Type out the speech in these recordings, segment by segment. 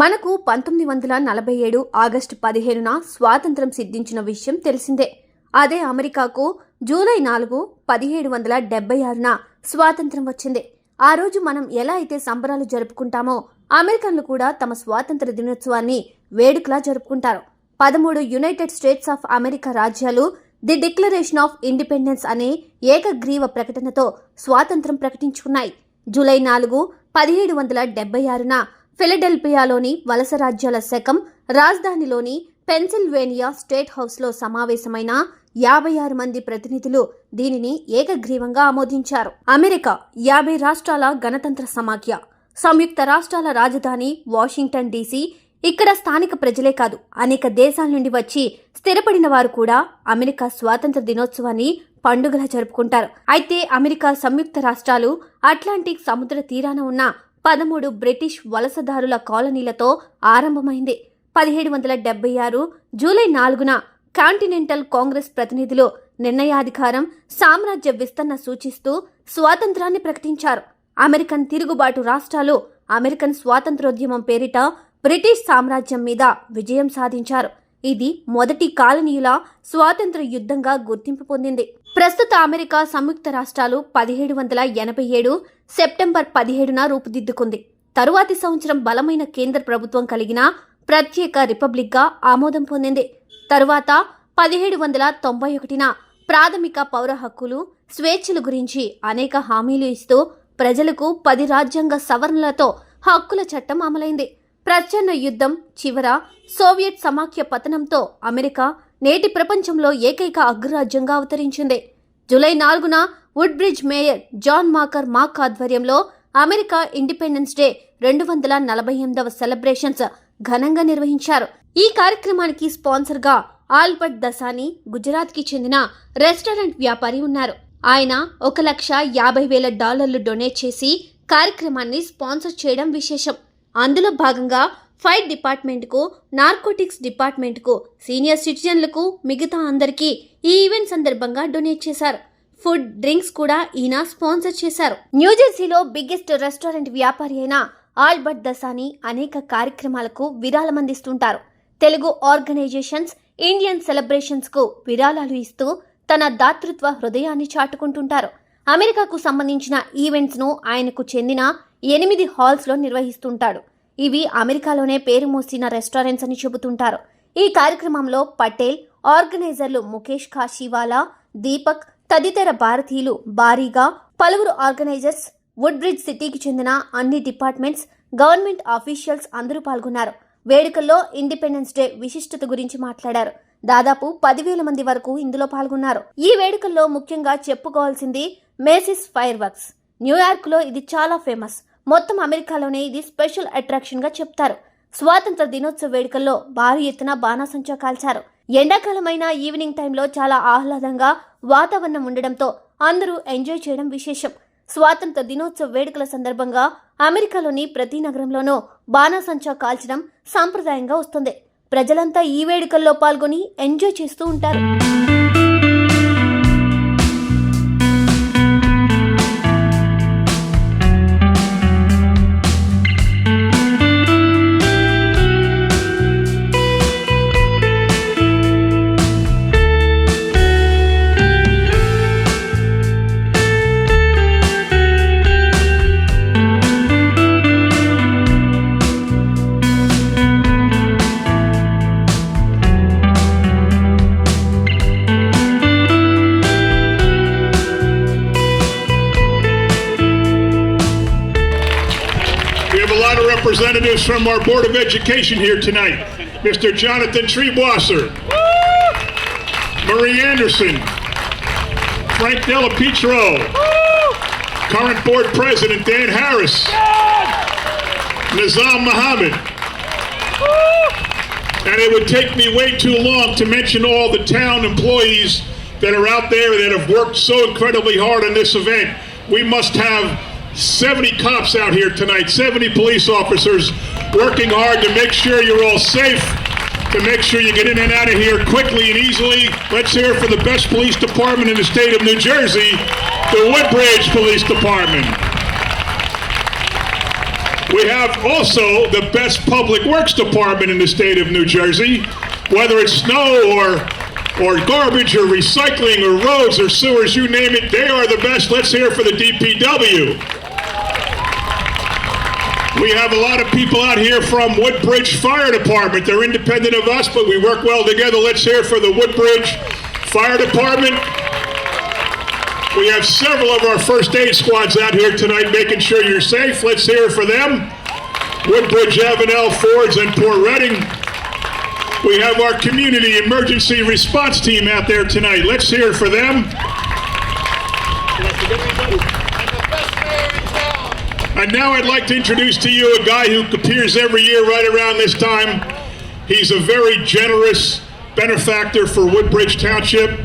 మనకు 1947 ఆగస్టు 15న స్వాతంత్రం సిద్ధించిన విషయం తెలిసిందే. అదే అమెరికాకు జూలై 4, 1776న స్వాతంత్రం వచ్చింది. ఆ రోజు మనం ఎలా అయితే సంబరాలు జరుపుకుంటామో అమెరికన్లు కూడా తమ స్వాతంత్ర దినోత్సవాన్ని వేడుకలా జరుపుకుంటారు. 13 యునైటెడ్ స్టేట్స్ ఆఫ్ అమెరికా రాజ్యాలు ది డిక్లరేషన్ ఆఫ్ ఇండిపెండెన్స్ అనే ఏకగ్రీవ ప్రకటనతో స్వాతంత్రం ప్రకటించుకున్నాయి. జూలై 4, 1776న ఫిలడెల్ఫియాలోని వలస రాజ్యాల శకం రాజధానిలోని పెన్సిల్వేనియా స్టేట్ హౌస్లో సమావేశమైన 56 మంది ప్రతినిధులు దీనిని ఏకగ్రీవంగా ఆమోదించారు. అమెరికా 50 రాష్ట్రాల గణతంత్ర సమాఖ్య. సంయుక్త రాష్ట్రాల రాజధాని వాషింగ్టన్ డీసీ. ఇక్కడ స్థానిక ప్రజలే కాదు, అనేక దేశాల నుండి వచ్చి స్థిరపడిన వారు కూడా అమెరికా స్వాతంత్ర దినోత్సవాన్ని పండుగలా జరుపుకుంటారు. అయితే అమెరికా సంయుక్త రాష్ట్రాలు అట్లాంటిక్ సముద్ర తీరాన ఉన్న 13 బ్రిటిష్ వలసదారుల కాలనీలతో ఆరంభమైంది. 1776 జూలై 4న కాంటినెంటల్ కాంగ్రెస్ ప్రతినిధులు నిర్ణయాధికారం, సామ్రాజ్య విస్తరణ సూచిస్తూ స్వాతంత్రాన్ని ప్రకటించారు. అమెరికన్ తిరుగుబాటు రాష్ట్రాలు అమెరికన్ స్వాతంత్రోద్యమం పేరిట బ్రిటిష్ సామ్రాజ్యం మీద విజయం సాధించారు. ఇది మొదటి కాలనీయుల స్వాతంత్ర యుద్ధంగా గుర్తింపు పొందింది. ప్రస్తుత అమెరికా సంయుక్త రాష్ట్రాలు 1787 సెప్టెంబర్ 17న రూపుదిద్దుకుంది. తరువాతి సంవత్సరం బలమైన కేంద్ర ప్రభుత్వం కలిగిన ప్రత్యేక రిపబ్లిక్గా ఆమోదం పొందింది. తరువాత 1791న ప్రాథమిక పౌర హక్కులు, స్వేచ్ఛల గురించి అనేక హామీలు ఇస్తూ ప్రజలకు 10 రాజ్యాంగ సవరణలతో హక్కుల చట్టం అమలైంది. ప్రచ్ఛన్న యుద్ధం చివర సోవియట్ సమాఖ్య పతనంతో అమెరికా నేటి ప్రపంచంలో ఏకైక అగ్రరాజ్యంగా అవతరించింది. జూలై 4న Woodbridge mayor John McCormac ఆధ్వర్యంలో అమెరికా ఇండిపెండెన్స్ డే 248వ సెలబ్రేషన్స్ ఘనంగా నిర్వహించారు. ఈ కార్యక్రమానికి స్పాన్సర్గా ఆల్బర్ట్ దసానీ గుజరాత్కి చెందిన రెస్టారెంట్ వ్యాపారి ఉన్నారు. ఆయన $1,50,000 డొనేట్ చేసి కార్యక్రమాన్ని స్పాన్సర్ చేయడం విశేషం. అందులో భాగంగా ఫైర్ డిపార్ట్మెంట్కు, నార్కోటిక్స్ డిపార్ట్మెంట్కు, సీనియర్ సిటిజన్లకు, మిగతా అందరికీ ఈ ఈవెంట్ సందర్భంగా డొనేట్ చేశారు. ఫుడ్, డ్రింక్స్ కూడా ఈయన స్పాన్సర్ చేశారు. న్యూజెర్సీలో బిగ్గెస్ట్ రెస్టారెంట్ వ్యాపారి అయిన ఆల్బర్ట్ దసానీ అనేక కార్యక్రమాలకు విరాళం అందిస్తుంటారు. తెలుగు ఆర్గనైజేషన్స్, ఇండియన్ సెలబ్రేషన్స్కు విరాళాలు ఇస్తూ తన దాతృత్వ హృదయాన్ని చాటుకుంటుంటారు. అమెరికాకు సంబంధించిన ఈవెంట్స్ను ఆయనకు చెందిన 8 హాల్స్లో నిర్వహిస్తుంటాడు. ఇవి అమెరికాలోనే పేరు మోసిన రెస్టారెంట్స్ అని చెబుతుంటారు. ఈ కార్యక్రమంలో పటేల్, ఆర్గనైజర్లు ముఖేష్ కాశీవాలా, దీపక్ తదితర భారతీయులు భారీగా, పలువురు ఆర్గనైజర్స్, వుడ్ బ్రిడ్జ్ సిటీకి చెందిన అన్ని డిపార్ట్మెంట్స్, గవర్నమెంట్ ఆఫీషియల్స్ అందరూ పాల్గొన్నారు. వేడుకల్లో ఇండిపెండెన్స్ డే విశిష్టత గురించి మాట్లాడారు. దాదాపు 10,000 మంది వరకు ఇందులో పాల్గొన్నారు. ఈ వేడుకల్లో ముఖ్యంగా చెప్పుకోవాల్సింది మేసిస్ ఫైర్ వర్క్స్. న్యూయార్క్లో ఇది చాలా ఫేమస్. మొత్తం అమెరికాలోనే ఇది స్పెషల్ అట్రాక్షన్ గా చెప్తారు. స్వాతంత్ర దినోత్సవ వేడుకల్లో భారీ ఎత్తున బాణాసంచా కాల్చారు. ఎండాకాలమైన ఈవినింగ్ టైంలో చాలా ఆహ్లాదంగా వాతావరణం ఉండడంతో అందరూ ఎంజాయ్ చేయడం విశేషం. స్వాతంత్ర దినోత్సవ వేడుకల సందర్భంగా అమెరికాలోని ప్రతి నగరంలోనూ బాణాసంచా కాల్చడం సాంప్రదాయంగా వస్తుంది. ప్రజలంతా ఈ వేడుకల్లో పాల్గొని ఎంజాయ్ చేస్తూ ఉంటారు. Representatives from our Board of Education here tonight. Mr. Jonathan Treebwasser, Marie Anderson, Frank Della Pietro, current board president Dan Harris, Nizam Muhammad. And it would take me way too long to mention all the town employees that are out there that have worked so incredibly hard on this event. We must have 70 cops out here tonight, 70 police officers working hard to make sure you're all safe, to make sure you get in and out of here quickly and easily. Let's hear it for the best police department in the state of New Jersey, the Woodbridge Police Department. We have also the best public works department in the state of New Jersey. Whether it's snow or garbage or recycling or roads or sewers, you name it, they are the best. Let's hear for the DPW. We have a lot of people out here from Woodbridge Fire Department. They're independent of us, but we work well together. Let's hear for the Woodbridge Fire Department. We have several of our first aid squads out here tonight making sure you're safe. Let's hear for them. Woodbridge, Avenel, Fords, and Port Reading. We have our community emergency response team out there tonight. Let's hear for them. And now I'd like to introduce to you a guy who appears every year right around this time. He's a very generous benefactor for Woodbridge Township.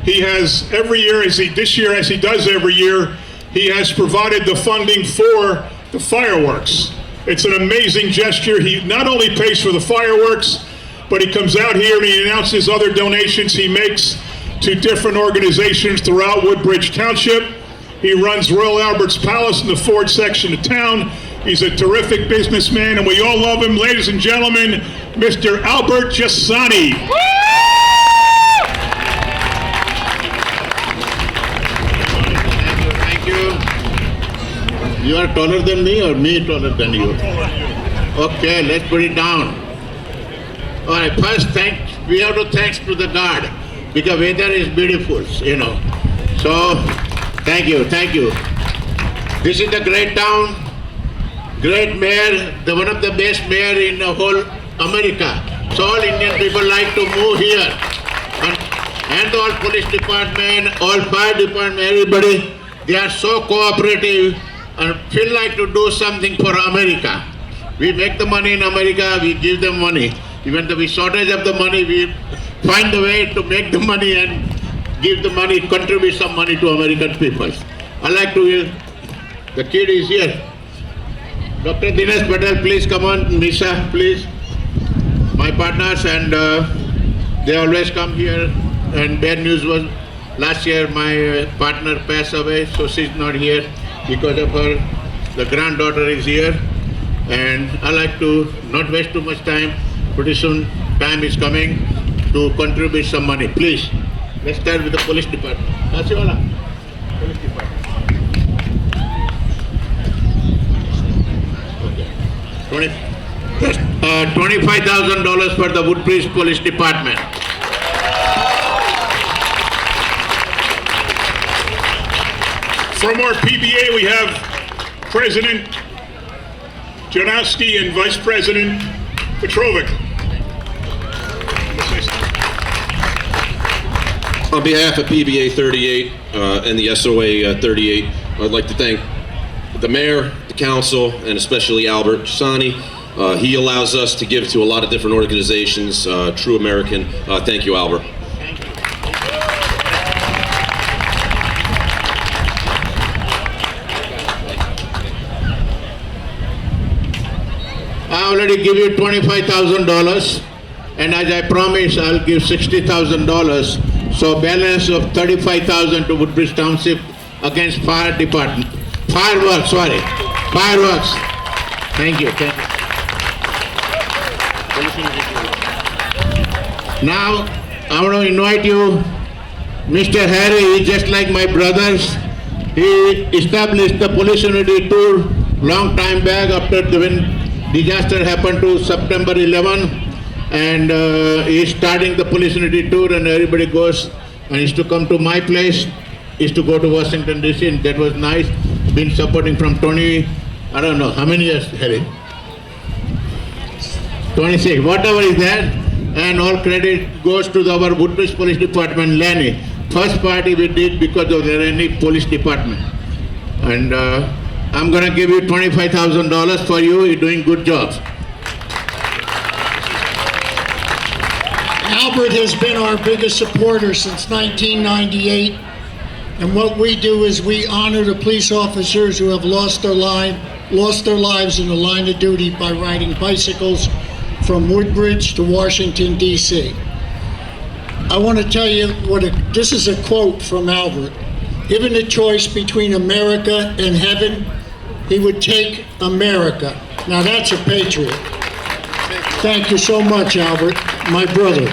He has every year, this year as he does every year, he has provided the funding for the fireworks. It's an amazing gesture. He not only pays for the fireworks, but he comes out here and he announces other donations he makes to different organizations throughout Woodbridge Township. He runs Royal Albert's Palace in the Ford section of town. He's a terrific businessman, and we all love him. Ladies and gentlemen, Mr. Albert Giussani. Thank you. You are taller than me or me taller than you? Okay, let's put it down. All right, first we have to thanks to the God because weather is beautiful, you know. So, thank you. This is a great town, great mayor, one of the best mayor in the whole America. So all Indian people like to move here. And all police department, all fire department, everybody, they are so cooperative and feel like to do something for America. We make the money in America, we give them money. Even though we shortage of the money, we find a way to make the money and give the money, contribute some money to American people. I like to hear, the kid is here. Dr. Dinesh Patel, please come on. Nisha, please. My partners, and they always come here. And bad news was, last year my partner passed away, so she's not here because of her, the granddaughter is here. And I like to not waste too much time. Pretty soon time is coming to contribute some money. Please, let's start with the police department. Kasiwala. Police department. Okay. $25,000 for the Woodbridge Police Department. From our PBA, we have President Janowski and Vice President Petrovic. On behalf of PBA 38 and the SOA 38, I'd like to thank the mayor, the council, and especially Albert Giussani. He allows us to give to a lot of different organizations, true American. Thank you, Albert. I already give you $25,000, and as I promised, I'll give $60,000. So balance of $35,000 to Woodbridge Township against fire department. Fireworks. Thank you. Now, I want to invite you, Mr. Harry, just like my brothers. He established the police unity tour long time back after when disaster happened to September 11, and he's starting the police unity tour, and everybody goes and is to come to my place, is to go to Washington DC, and that was nice. Been supporting from 20, I don't know how many years, Harry? 26, whatever is that, and all credit goes to our Woodbridge Police Department, Lenny. First party we did because of the Lenny Police Department, and I'm going to give you $25,000 for you. You're doing good job. Albert has been our biggest supporter since 1998. And what we do is we honor the police officers who have lost their lives in the line of duty by riding bicycles from Woodbridge to Washington, D.C. I want to tell you this is a quote from Albert. Given the choice between America and heaven, he would take America. Now that's a patriot. Thank you so much, Albert, my brother.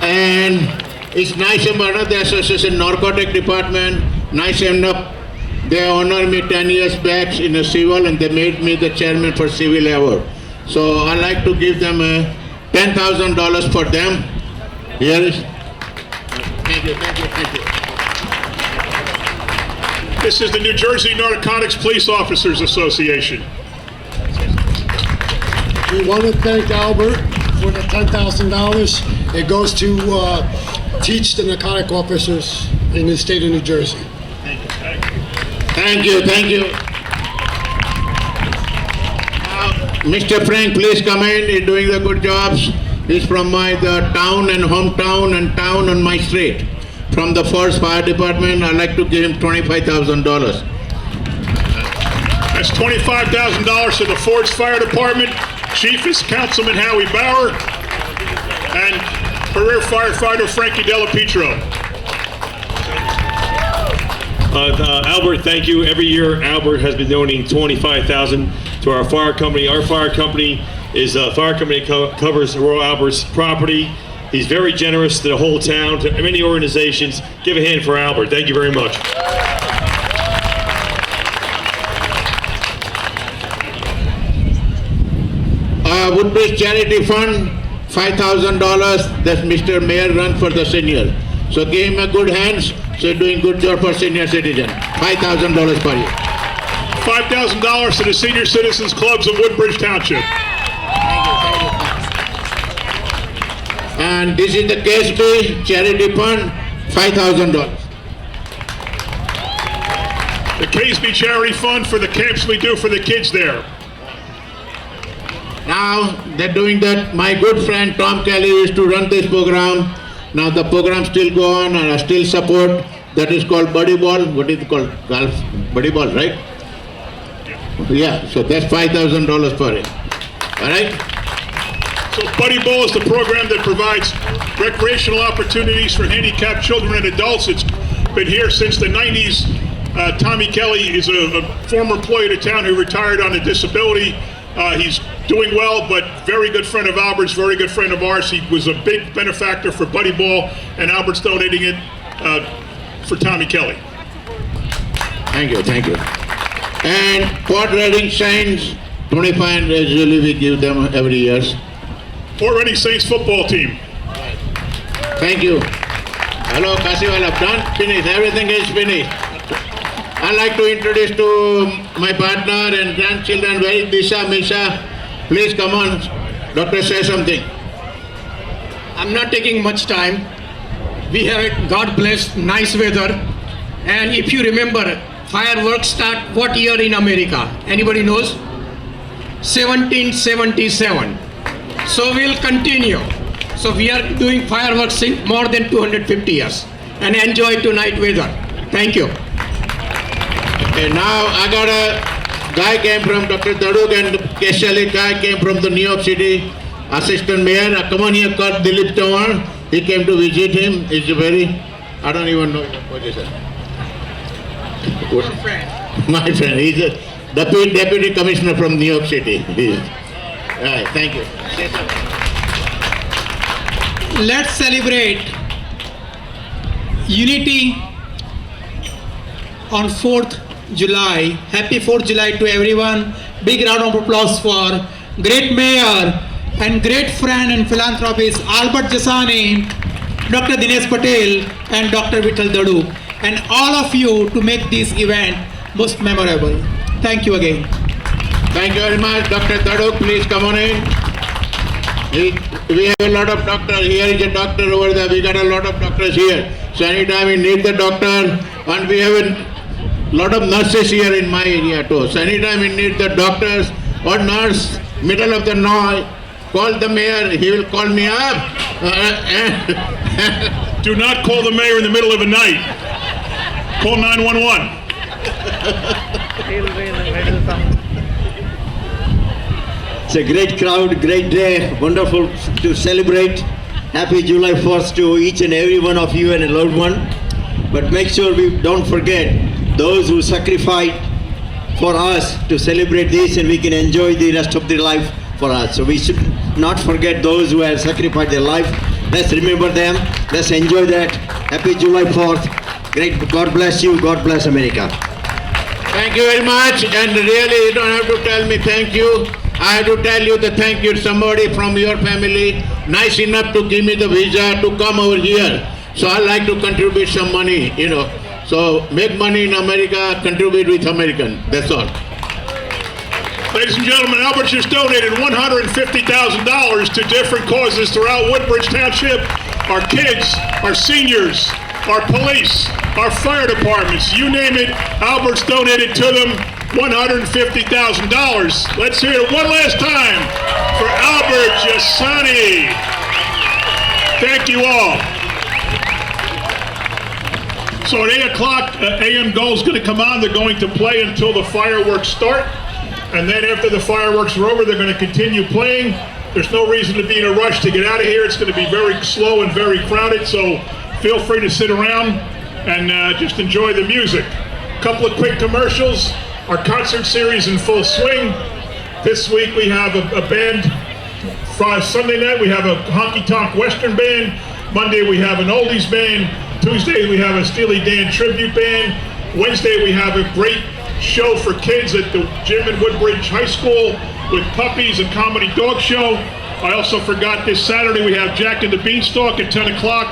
And it's nice about the Association Narcotic Department, nice enough. They honored me 10 years back in a civil and they made me the chairman for civil award. So I like to give them $10,000 for them. Here is. Thank you. This is the New Jersey Narcotics Police Officers Association. We want to thank Albert for the $10,000. It goes to teach the narcotic officers in the state of New Jersey. Thank you. Mr. Frank, please come in. He's doing the good jobs. He's from the town and hometown and town on my street. From the Forest Fire Department, I'd like to give him $25,000. That's $25,000 to the Forest Fire Department. Chief is Councilman Howie Bauer and career firefighter Frankie Della Pietro. Albert, thank you. Every year, Albert has been donating $25,000 to our fire company. Our fire company is a fire company that covers Royal Albert's property. He's very generous to the whole town, to many organizations. Give a hand for Albert. Thank you very much. Woodbridge Charity Fund, $5,000. That's Mr. Mayor run for the senior. So give him a good hands. So doing good job for senior citizen. $5,000 per year. $5,000 to the Senior Citizens Clubs of Woodbridge Township. And this is the KSB Charity Fund, $5,000. The Caseby Charity Fund for the camps we do for the kids there. Now they're doing that. My good friend Tom Kelly used to run this program. Now the program still go on and I still support. That is called Buddy Ball. What is it called? Golf? Buddy Ball, right? Yeah, so that's $5,000 for it. All right? So Buddy Ball is the program that provides recreational opportunities for handicapped children and adults. It's been here since the 90s. Tommy Kelly is a former employee of the town who retired on a disability. He's doing well, but very good friend of Albert's, very good friend of ours. He was a big benefactor for Buddy Ball, and Albert's donating it for Tommy Kelly. Thank you. And Port Reading Saints, 25 usually we give them every year. Port Reading Saints football team. Thank you. Hello, Kasiwala, done? Finished. Everything is finished. I'd like to introduce to my partner and grandchildren, where is Disha, Misha? Please come on. Doctor, say something. I'm not taking much time. We have a God blessed nice weather. And if you remember, fireworks start what year in America? Anybody knows? 1777. So we'll continue. So we are doing fireworks in more than 250 years. And enjoy tonight weather. Thank you. Okay, now I got a guy came from Dr. Daduk and Keshali guy came from the New York City assistant mayor. Come on here, called Dilip Chauhan. He came to visit him. He's a very, I don't even know his position. My friend. He's a deputy commissioner from New York City. Right, thank you. Let's celebrate unity on 4th July. Happy 4th July to everyone. Big round of applause for great mayor and great friend and philanthropist Albert Jasani, Dr. Dinesh Patel and Dr. Vittal Dadu, and all of you to make this event most memorable. Thank you again. Thank you very much. Dr. Daduk, please come on in. We have a lot of doctors. Here is a doctor over there. We got a lot of doctors here. So anytime we need the doctor, and we have a lot of nurses here in my area too. So anytime we need the doctors or nurse, middle of the night, call the mayor. He will call me up. Do not call the mayor in the middle of the night. Call 911. It's a great crowd, great day, wonderful to celebrate. Happy July 4th to each and every one of you and a loved one. But make sure we don't forget those who sacrificed for us to celebrate this, and we can enjoy the rest of the life for us. So we should not forget those who have sacrificed their life. Let's remember them. Let's enjoy that. Happy July 4th. Great. God bless you. God bless America. Thank you very much. And really, you don't have to tell me thank you. I have to tell you the thank you. Somebody from your family nice enough to give me the visa to come over here. So I like to contribute some money, you know. So make money in America, contribute with American. That's all. Ladies and gentlemen, Albert just donated $150,000 to different causes throughout Woodbridge Township. Our kids, our seniors, our police, our fire departments, you name it, Albert's donated to them $150,000. Let's hear it one last time for Albert Giussani. Thank you all. So at 8 o'clock, AM Gold's going to come on. They're going to play until the fireworks start. And then after the fireworks are over, they're going to continue playing. There's no reason to be in a rush to get out of here. It's going to be very slow and very crowded. So feel free to sit around and just enjoy the music. A couple of quick commercials. Our concert series in full swing. This week we have a band. Friday, Sunday night we have a honky tonk Western band. Monday we have an oldies band. Tuesday we have a Steely Dan tribute band. Wednesday we have a great show for kids at the gym in Woodbridge High School with puppies, a comedy dog show. I also forgot this Saturday we have Jack and the Beanstalk at 10 o'clock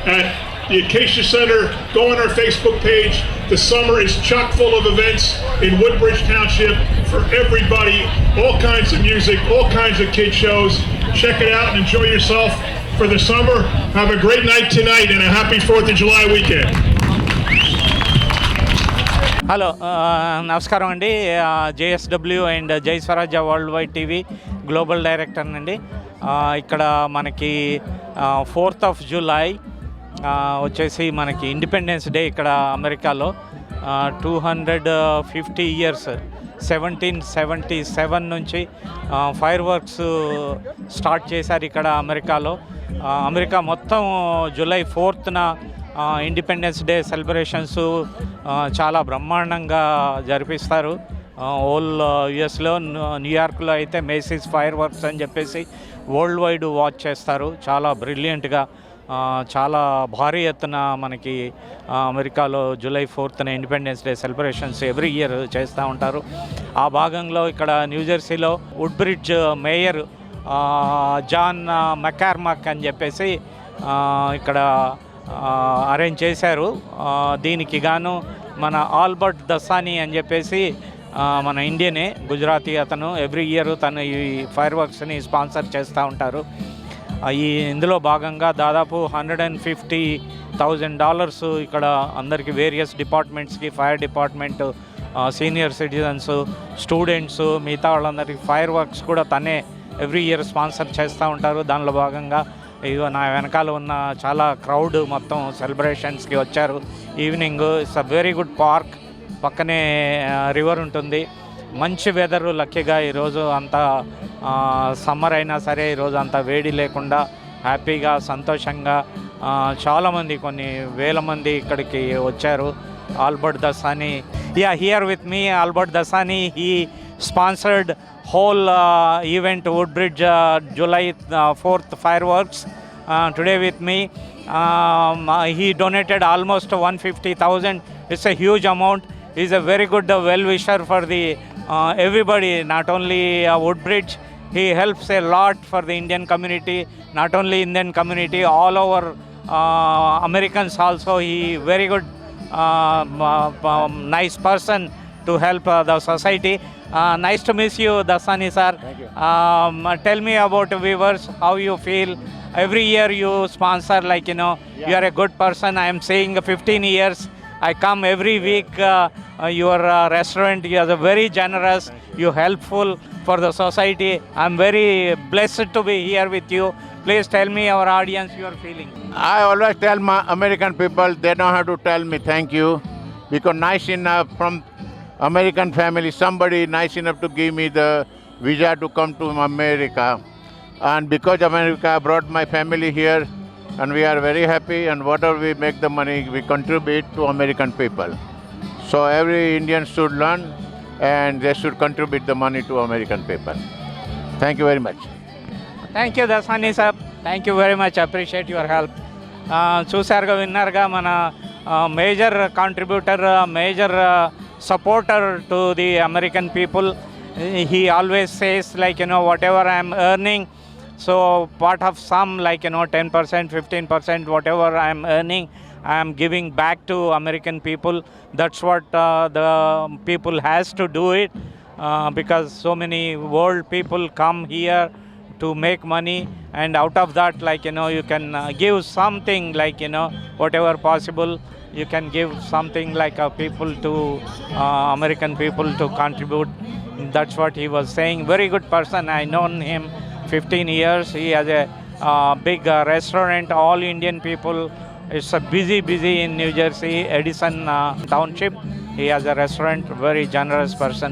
at the Acacia Center. Go on our Facebook page. The summer is chock full of events in Woodbridge Township for everybody. All kinds of music, all kinds of kid shows. Check it out and enjoy yourself for the summer. Have a great night tonight and a happy 4th of July weekend. Hello నమస్కారం అండి. JSW and జై Swarajya world wide TV global director అండి. ఇక్కడ మనకి 4th of July వచ్చేసి మనకి independence day ఇక్కడ అమెరికాలో 250 years 1777 నుంచి ఫైర్ వర్క్స్ స్టార్ట్ చేశారు ఇక్కడ అమెరికాలో. అమెరికా మొత్తం July 4th independence day celebrations చాలా బ్రహ్మాండంగా జరిపిస్తారు. ఓల్ యుఎస్లో న్యూయార్క్లో అయితే మేసీస్ ఫైర్ వర్క్స్ అని చెప్పేసి వరల్డ్ వైడ్ వాచ్ చేస్తారు. చాలా బ్రిలియంట్గా చాలా భారీ ఎత్తున మనకి అమెరికాలో July 4th independence day celebrations every year చేస్తూ ఉంటారు. ఆ భాగంలో ఇక్కడ న్యూజెర్సీలో వుడ్బ్రిడ్జ్ మేయర్ జాన్ మెకార్మక్ అని చెప్పేసి ఇక్కడ అరేంజ్ చేశారు. దీనికి గాను మన ఆల్బర్ట్ దసానీ అని చెప్పేసి మన ఇండియనే, గుజరాతీ అతను, ఎవ్రీ ఇయర్ తను ఈ ఫైర్ వర్క్స్ని స్పాన్సర్ చేస్తూ ఉంటారు. ఇందులో భాగంగా దాదాపు $150,000 ఇక్కడ అందరికీ వేరియస్ డిపార్ట్మెంట్స్కి, fire department, senior citizens, students, మిగతా వాళ్ళందరికీ ఫైర్ వర్క్స్ కూడా తనే ఎవ్రీ ఇయర్ స్పాన్సర్ చేస్తూ ఉంటారు. దానిలో భాగంగా ఇదిగో నా వెనకాల ఉన్న చాలా క్రౌడ్ మొత్తం సెలబ్రేషన్స్కి వచ్చారు. Evening it's a very good park, పక్కనే రివర్ ఉంటుంది. మంచి వెదర్, లక్కీగా ఈరోజు అంతా సమ్మర్ అయినా సరే ఈరోజు అంత వేడి లేకుండా హ్యాపీగా సంతోషంగా చాలామంది, కొన్ని వేల మంది ఇక్కడికి వచ్చారు. Albert Dasani, here with me Albert Dasani, he sponsored whole event Woodbridge July 4th fireworks. Today with me, he donated almost 150,000. It's a huge amount. He's a very good well-wisher for the everybody, not only Woodbridge. He helps a lot for the Indian community, not only Indian community, all over Americans also. He very good, nice person to help the society. Nice to meet you, Dasani sir. Tell me about viewers, how you feel. Every year you sponsor, like, you know, you are a good person. I am saying 15 years. I come every week. Your restaurant, you are very generous. You helpful for the society. I am very blessed to be here with you. Please tell me, our audience, your feeling. I always tell my American people, they don't have to tell me thank you, because nice enough from American family, somebody nice enough to give me the visa to come to America. And because America brought my family here, and we are very happy, and whatever we make the money, we contribute to American people. So every Indian should learn, and they should contribute the money to American people. Thank you very much. Thank you Dasani sir, thank you very much, appreciate your help. చూసారుగా, విన్నారుగా, మన major contributor, major supporter to the American people. He always says like whatever I'm earning, so part of some 10%, 15%, whatever I am earning, I am giving back to American people. That's what the people has to do it, because so many world people come here to make money, and out of that you can give something, whatever possible you can give something people to American people to contribute. That's what he was saying. Very good person, I known him 15 years. He has a big restaurant, all Indian people. It's a busy in New Jersey, Edison Township. He has a restaurant, very generous person.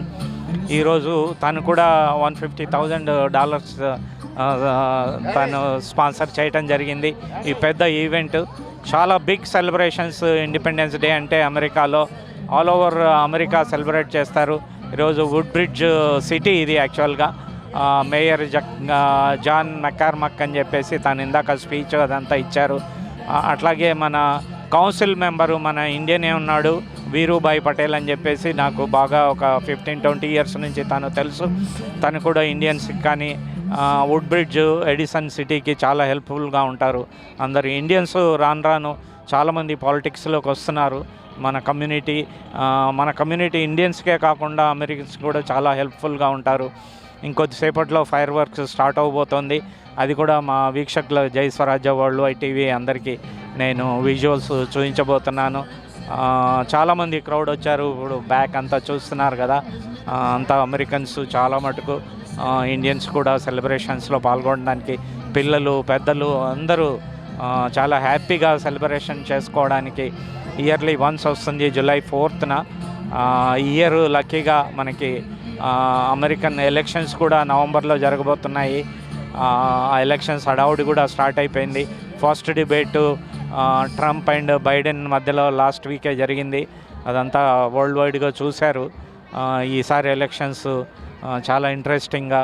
ఈ రోజు తను కూడా $150,000 తను sponsor చేయటం జరిగింది. ఈ పెద్ద event చాలా బిగ్ సెలబ్రేషన్స్. ఇండిపెండెన్స్ డే అంటే అమెరికాలో ఆల్ ఓవర్ అమెరికా సెలబ్రేట్ చేస్తారు. ఈరోజు వుడ్ బ్రిడ్జ్ సిటీ ఇది యాక్చువల్గా. మేయర్ జాన్ మెకార్మక్ అని చెప్పేసి తను ఇందాక స్పీచ్ అదంతా ఇచ్చారు. అట్లాగే మన కౌన్సిల్ మెంబరు మన ఇండియనే ఉన్నాడు, వీరుభాయ్ పటేల్ అని చెప్పేసి, నాకు బాగా ఒక 15-20 ఇయర్స్ నుంచి తను తెలుసు. తను కూడా ఇండియన్స్కి కానీ వుడ్ బ్రిడ్జ్ ఎడిసన్ సిటీకి చాలా హెల్ప్ఫుల్గా ఉంటారు. అందరు ఇండియన్స్ రాను చాలామంది పాలిటిక్స్లోకి వస్తున్నారు. మన కమ్యూనిటీ ఇండియన్స్కే కాకుండా అమెరికన్స్ కూడా చాలా హెల్ప్ఫుల్గా ఉంటారు. ఇంకొద్దిసేపట్లో ఫైర్ వర్క్స్ స్టార్ట్ అవబోతోంది. అది కూడా మా వీక్షకుల జై స్వరాజ్య వరల్డ్ వైడ్ టీవీ అందరికీ నేను విజువల్స్ చూపించబోతున్నాను. చాలామంది క్రౌడ్ వచ్చారు. ఇప్పుడు బ్యాక్ అంతా చూస్తున్నారు కదా, అంతా అమెరికన్స్ చాలా మటుకు. ఇండియన్స్ కూడా సెలబ్రేషన్స్లో పాల్గొనడానికి, పిల్లలు పెద్దలు అందరూ చాలా హ్యాపీగా సెలబ్రేషన్ చేసుకోవడానికి ఇయర్లీ వన్స్ వస్తుంది July 4th. ఇయర్ లక్కీగా మనకి అమెరికన్ ఎలక్షన్స్ కూడా నవంబర్లో జరగబోతున్నాయి. ఆ ఎలక్షన్స్ హడావుడి కూడా స్టార్ట్ అయిపోయింది. First debate Trump and Biden మధ్యలో లాస్ట్ వీకే జరిగింది. అదంతా వరల్డ్ వైడ్గా చూశారు. ఈసారి ఎలక్షన్స్ చాలా ఇంట్రెస్టింగ్గా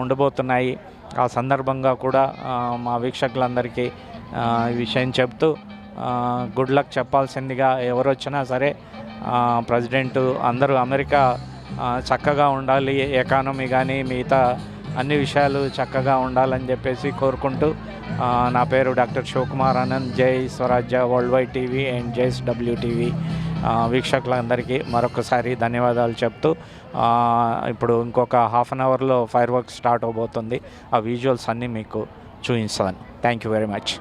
ఉండబోతున్నాయి. ఆ సందర్భంగా కూడా మా వీక్షకులందరికీ ఈ విషయం చెప్తూ గుడ్ లక్ చెప్పాల్సిందిగా, ఎవరు వచ్చినా సరే ప్రెసిడెంట్ అందరూ అమెరికా చక్కగా ఉండాలి, ఎకానమీ కానీ మిగతా అన్ని విషయాలు చక్కగా ఉండాలని చెప్పేసి కోరుకుంటూ, నా పేరు doctor Shivakumar Anand, Jai Swarajya world wide TV and జైస్ WTV వీక్షకులందరికీ మరొకసారి ధన్యవాదాలు చెప్తూ, ఇప్పుడు ఇంకొక హాఫ్ అన్ అవర్లో ఫైర్ వర్క్స్ స్టార్ట్ అవబోతుంది. ఆ విజువల్స్ అన్నీ మీకు చూపిస్తాను. Thank you very much.